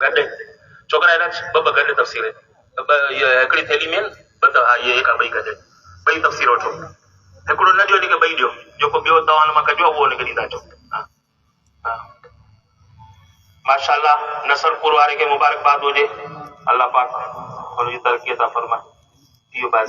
गॾु छोकिरा हेॾा ॿ गॾु तफ़सीर हिकिड़ी थैली में हा इहे हिकु ॿई गॾु ॿई तफ़सीर वठो हिकिड़ो न ॾियो हिनखे ॿई ॾियो जेको ॿियो तव्हां मां कढियो उहो हुनखे ॾींदा अचो हा माशाअल्लाह नसरपुर वारे खे मुबारकबाद हुजे अल्लाह पाक हुनजी तरक़ी अता फरमाए इहो बैग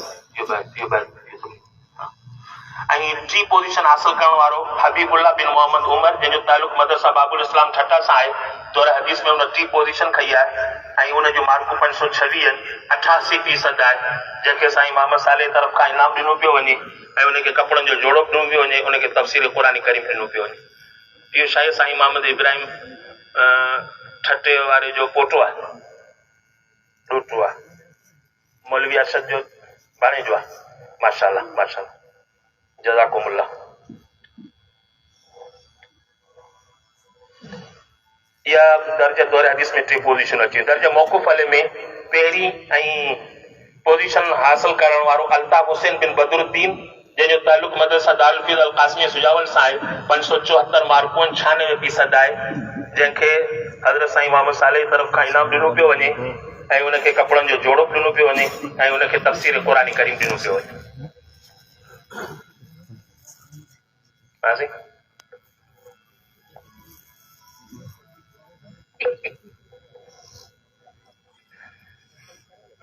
ऐं टी पोजीशन हासिल करण वारो हबीबुल्लाह बिन मोहम्मद उमर जंहिंजो तालुक मदरसा बाबुल इस्लाम ठटा सां आहे दौर हदीस में उन टी पोजीशन खई आहे ऐं उनजूं मार्कूं 526 आहिनि 88% आहे जंहिंखे साईं मोहम्मद साले तरफ़ खां इनाम ॾिनो पियो वञे ऐं उनखे कपिड़नि जो जोड़ो ॾिनो पियो वञे उनखे तफ़सीर क़ुरान करीम ॾिनो पियो वञे इहो शायदि साईं मोहम्मद इब्राहिम ठटे वारे जो पोटो आहे ॾोटो आहे मौलवी अरशद जो भाणे जो आहे माशाअल्लाह जज़ाकुमुल्लाह या दर्जा दौर हदीस में 3 पोजीशन अची दर्जा मौक़ूफ़ वाले में पहिरीं ऐं पोजीशन हासिल करण वारो अल्ताफ हुसैन बिन बदरुद्दीन जंहिंजो तालुक मदरसा दारुल हफ़ीज़ अल क़ासिमी सुजावल सां आहे 574 मार्कूं 96% आहे जंहिंखे हज़रत साईं मोहम्मद साले जी तरफ़ खां इनाम ॾिनो पियो वञे ऐं उनखे कपिड़नि जो जोड़ो ॾिनो पियो वञे ऐं उनखे तफ़सीर क़ुरान करीम ॾिनो पियो वञे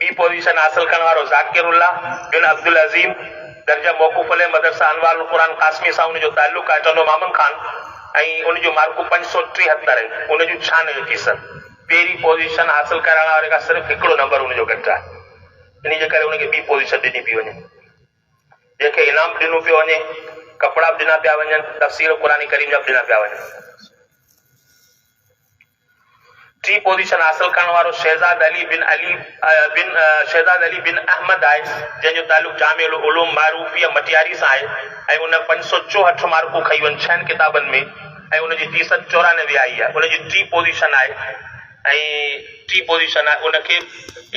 बी पोजीशन हासिल करण वारो ज़ाकिरुल्लाह बिन अब्दुल अज़ीम दर्जा मौक़ूफ़ अले मदरसा अनवारुल क़ुरान क़ासिमी सां उनजो ताल्लुक़ आहे टनो मामन खान ऐं उनजूं मार्कूं 573 आहिनि उनजूं 96% पहिरीं पोजीशन हासिल करण वारे खां सिर्फ़ु हिकिड़ो नंबर उनजो घटि आहे इन जे करे उनखे बी पोजीशन ॾिनी पई वञे जंहिंखे इनाम ॾिनो पियो वञे कपिड़ा बि ॾिना पिया वञनि तफ़सीर क़ुरान करीम जा बि ॾिना पिया वञनि टी पोजीशन हासिल करण वारो शहज़ाद अली बिन अहमद आहे जंहिंजो तालुक जामिउल उलूम मारूफिया मटियारी सां आहे ऐं उन 564 मार्कूं खई वञ 6 किताबनि में ऐं उनजी फ़ीसद 94 आई आहे उनजी टी पोजीशन आहे उनखे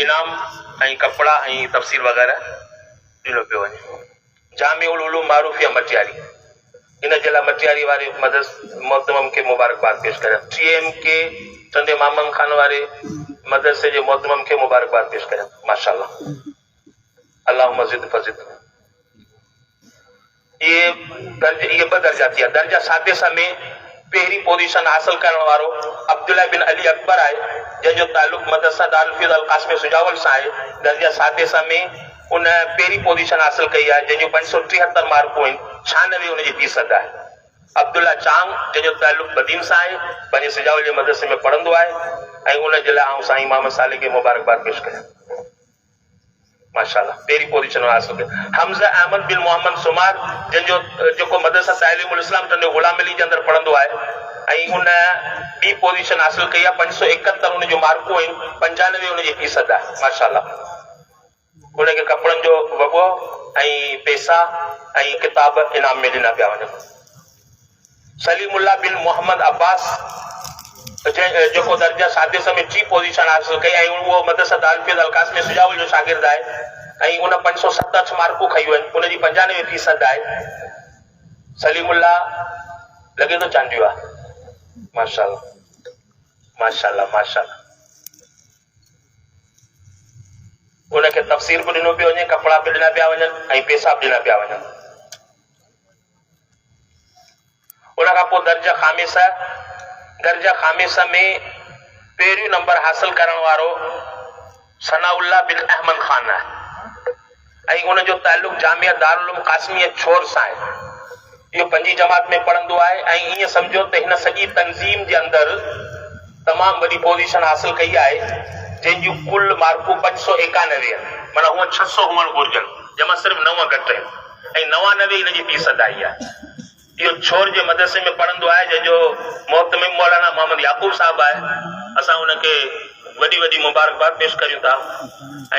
इनाम ऐं कपिड़ा ऐं तफ़सीर वग़ैरह ॾिनो पियो वञे जामिउल उलूम मारूफिया मटियारी इन जे लाइ मटियारी वारे मोहतमम खे मुबारकबाद पेश करियां TM के चंदे मामन खान वारे मदरसे जे मोहतमम खे मुबारकबाद पेश करियां माशाअल्लाह अल्लाह मज़िद फज़िद ये 2 दर्जा थिया दर्जा सादिसा में पहिरीं पोजीशन हासिल करण वारो अब्दुल्ला बिन अली अकबर आहे जंहिंजो तालुक मदरसा दारुल हफ़ीज़ अल क़ासिमी सुजावल सां आहे दर्जा सादिसा में उन पहिरीं पोजीशन हासिल कई आहे जंहिंजूं 573 मार्कूं आहिनि 96 उनजी फ़ीसद आहे अब्दुल्ला चांग जंहिंजो तालुक बदीन सां आहे पंहिंजे सुजावल जे मदरसे में पढ़ंदो आहे ऐं उन जे लाइ आउं साईं मोहम्मद साले खे मुबारकबाद पेश कयां माशाअल्लाह पहिरीं पोजीशन हासिल कई हमज़ा अहमद बिन मोहम्मद सुमार जेको मदरसा तालीमुल इस्लाम टंडे ग़ुलाम अली जे अंदरि पढ़ंदो आहे ऐं उन ॿी पोजीशन हासिल कई आहे 571 उन जूं मार्कूं आहिनि 95 उनजी फ़ीसद आहे माशाअल्लाह उनखे कपिड़नि जो वॻो ऐं पैसा ऐं किताब इनाम में ॾिना पिया वञनि सलीमुल्लाह बिन मोहम्मद अब्बास जेको दर्जा सादिस में टी पोजीशन हासिल कई ऐं उहो मदरसा दारुल हफ़ीज़ अल क़ासिमी सुजावल जो शागिर्द आहे ऐं उन 567 मार्कूं खई वञ उनजी 95% आहे सलीमुल्लाह लॻे थो चांडियो आहे माशाअल्लाह उनखे तफ़सीर बि ॾिनो पियो वञे कपिड़ा बि ॾिना पिया वञनि ऐं पैसा बि ॾिना पिया वञनि उनखां पोइ दर्जा ख़ामिसा में पहिरियों नंबर हासिल करण वारो सनाउल्लाह बिन अहमद खान आहे ऐं उनजो ताल्लुक जामिया दारुल उलूम क़ासिमी छोर सां आहे इहो 5वीं जमात में पढ़ंदो आहे ऐं ईअं सम्झो त हिन सॼी तंज़ीम जे अंदरि तमामु वॾी पोजीशन हासिल कई आहे जंहिंजूं कुल मार्कूं 591 आहिनि माना हूअं 600 हुअणु घुरिजनि जंहिंमां सिर्फ़ु 9 घटि आहिनि ऐं 99 हिनजी फ़ीसद आई आहे इहो छोर जे मदरसे में पढ़ंदो आहे जंहिंजो मोहतमिम मौलाना मोहम्मद याकूब साहिबु आहे असां उनखे वॾी मुबारकबाद पेश करियूं था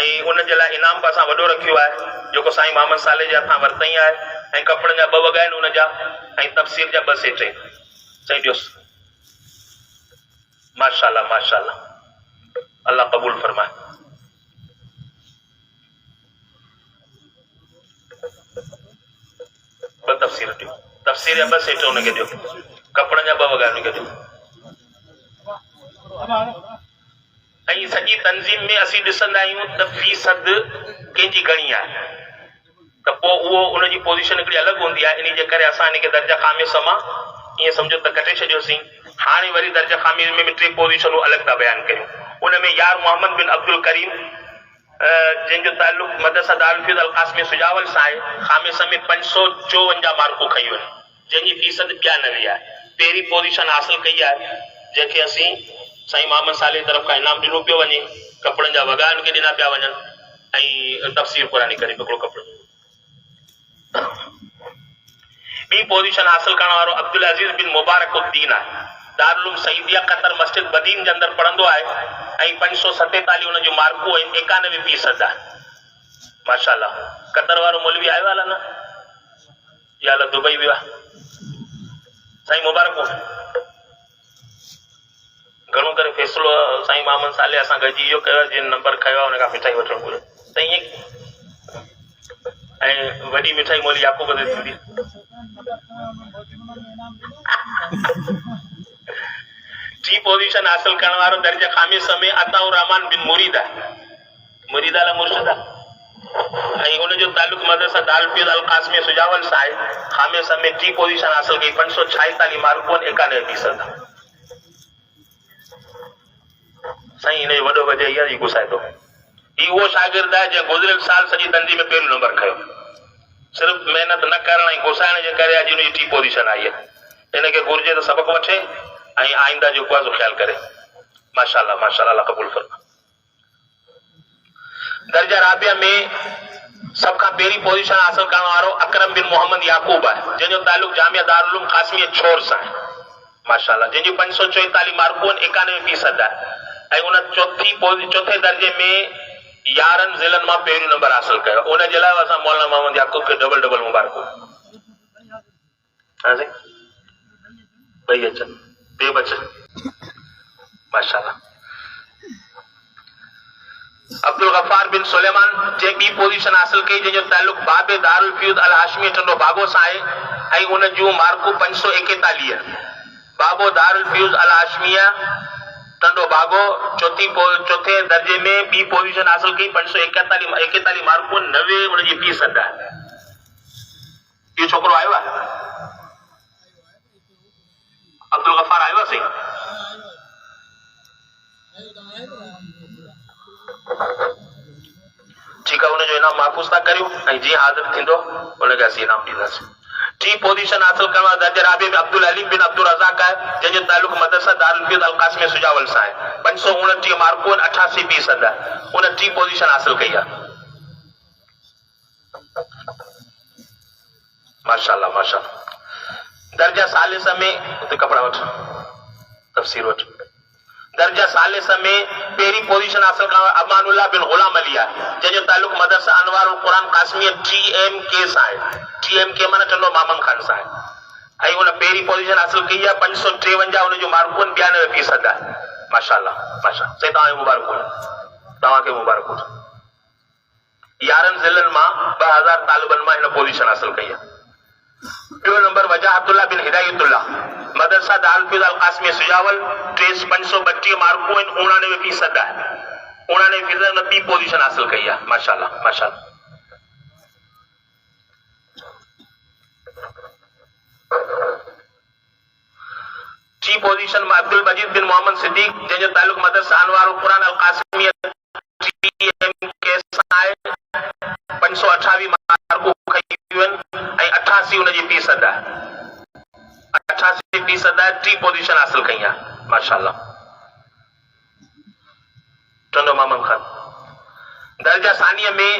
ऐं उन जे लाइ इनाम बि असां वॾो रखियो आहे जेको साईं मोहम्मद साले जे हथां वरितई आहे ऐं कपिड़नि जा 2 वॻा आहिनि उन जा ऐं तफ़सीर जा 2 सेट आहिनि सही ॾियोसि माशाअल्लाह अल्लाह क़बूल फरमाए तफ़सीर ॾियो तफ़सीर जा 2 सेट उनखे ॾियो कपिड़नि जा 2 वॻा उनखे ॾियो ऐं सॼी तंज़ीम में असीं ॾिसंदा आहियूं त फ़ीसद कंहिंजी घणी आहे, त पोइ उहो उनजी पोज़ीशन हिकिड़ी अलॻि हूंदी आहे। इन जे करे असां हिनखे दर्जा ख़ामिस मां ईअं सम्झो त कटे छॾियोसीं। हाणे वरी दर्जा ख़ामिस में 3 पोज़ीशनूं अलॻि था बयानु कयूं। उन में यार मोहम्मद बिन अब्दुल करीम जंहिंजो ताल्लुक़ मदरसा दारुल हफ़ीज़ अल क़ासिम सुजावल सां आहे, ख़ामिस में 554 मार्कूं खयूं आहिनि, जंहिंजी फ़ीसद 92 आहे। पहिरीं पोज़ीशन हासिल कई आहे, जंहिंखे असीं साईं मोहम्मद साले तरफ़ खां इनाम ॾिनो पियो वञे, कपिड़नि जा वॻा हिनखे ॾिना पिया वञनि ऐं तफ़सीर क़ुरानी करे हिकिड़ो कपिड़ो। ॿी पोज़ीशन हासिल करण वारो अब्दुल अज़ीज़ बिन मुबारक उद्दीन आहे। दारुल सईदिया क़तर मस्जिद बदीन जे अंदरि पढ़ंदो आहे ऐं 547 हुन जूं मार्कूं आहिनि, 91% आहे। माशाअल्लाह। क़तर वारो मौलवी आयो आहे न, या अलाह दुबई वियो आहे? साईं मुबारक घणो करे फ़ैसिलो साईं मोहम्मद साले असां गॾिजी इहो कयो, जिन नंबर खयो आहे हुन खां मिठाई वठणु घुरे, त ईअं ऐं वॾी मिठाई मोली याकूब ते थींदी। टी पोज़ीशन हासिल करण वारो दर्जा ख़ामिस में अताउर रहमान बिन मुरीद आहे। मुरीद अला मुर्शिद आहे ऐं हुनजो ताल्लुक़ मदरसा दारुल हफ़ीज़ अल क़ासिम सुजावल सां आहे। ख़ामिस में 3 पोज़ीशन हासिल कई, 546 मार्कूं आहिनि, 91% आहे। साईं हिनजो वॾो वजह इहा ई गुसाए थो। ही उहो शागिर्द आहे जंहिं गुज़िरियल साल सॼी तंज़ीम में पहिरियों नंबर खयो। सिर्फ़ महिनत न करण ऐं घुसाइण जे करे अॼु हुनजी 3 पोज़ीशन आई आहे। हिनखे घुर्जे त सबक़ वठे ऐं आइंदा जेको आहे सो ख़्यालु करे। माशाअल्लाह माशाअल्लाह, अल्लाह क़बूल फरमा। दर्जा राबिया में सभ खां पहिरीं पोज़ीशन हासिल करण वारो अकरम बिन मोहम्मद याकूब आहे, जंहिंजो ताल्लुक़ जामिया दारुल उलूम क़ासिमिया छोर सां आहे। माशाअल्लाह, जंहिंजी 544 मार्कूं आहिनि, 91% आहे। ऐं उन चौथे दर्जे में 11 ज़िलनि मां पहिरियों नंबर हासिल कयो। उन जे लाइ असां मौलाना मोहम्मद याकूब खे डबल मुबारकूं। हां साईं, ॿई अचनि, ॿिए बचनि। माशाअल्लाह। अब्दुल गफ़ार बिन सुलेमान जंहिं ॿी पोज़ीशन हासिल कई, जंहिंजो ताल्लुक़ बाबे दारुल हफ़ीज़ अल हाशमी टंडो बागो सां आहे ऐं उन जूं मार्कूं 541। बाबो दारुल हफ़ीज़ अल हाशमिया टंडो बागो चौथे दर्जे में 2 पोज़ीशन हासिल कई, 541 मार्कूं, 90 उनजी फ़ीसद आहे। इहो छोकिरो आयो आहे? अब्दुल गफ़ार आयो आहे साईं? ठीकु आहे, हुनजो इनाम महफ़ूज़ था करियूं ऐं जीअं हाज़िर थींदो हुनखे असीं इनाम ॾींदासीं। 3 पोज़ीशन हासिल करण वारा दर्जे राबे में अब्दुल हलीम बिन अब्दुल रज़ाक आहे, जंहिंजो ताल्लुक़ मदरसा दारुल हफ़ीज़ अल क़ासिम सुजावल सां आहे। 529 मार्कूं, 88% आहे। उन 3 पोज़ीशन हासिल कई आहे। माशाअल्लाह माशाअल्लाह। दर्जा सालिस में उते कपड़ा वठ, तफ़सीर वठ। दर्जा सालिस में पहिरीं पोज़ीशन हासिल करण वारो अमानुल्लाह बिन गुलाम अली आहे, जंहिंजो ताल्लुक़ मदरसा अनवारुल क़ुरान क़ासिमिया TMK सां आहे। TMK माना टंडो मामन खान सां आहे ऐं उन पहिरीं पोज़ीशन हासिल कई आहे। 553 उन जूं मार्कूं, 92% आहे। माशाअल्लाह माशाअल्लाह। साईं तव्हांखे मुबारकूं, तव्हांखे मुबारकूं। 11 ज़िलनि मां 2000 तालिबनि मां हिन पोज़ीशन हासिल कई आहे। ॿियो नंबर वजाहतुल्लाह बिन हिदायतुल्लाह, मदरसा दारुल हफ़ीज़ अल क़ासिम सुजावल, 532 मार्कूं आहिनि, 99% आहे। 99% उन 3 पोज़ीशन हासिल कई आहे। माशाअल्लाह माशाअल्लाह। टी पोज़ीशन में अब्दुल मजीद बिन मोहम्मद सिद्दीक, जंहिंजो ताल्लुक़ मदरसा अनवारुल क़ुरान अल क़ासिमिया TMK सां आहे। 528 मार्कूं खयूं आहिनि ऐं 88 उनजी फ़ीसद आहे। 88% आहे। 3 पोज़ीशन हासिल कई आहे। माशाअल्लाह। टंडो मामन खान। दर्जा सानिया में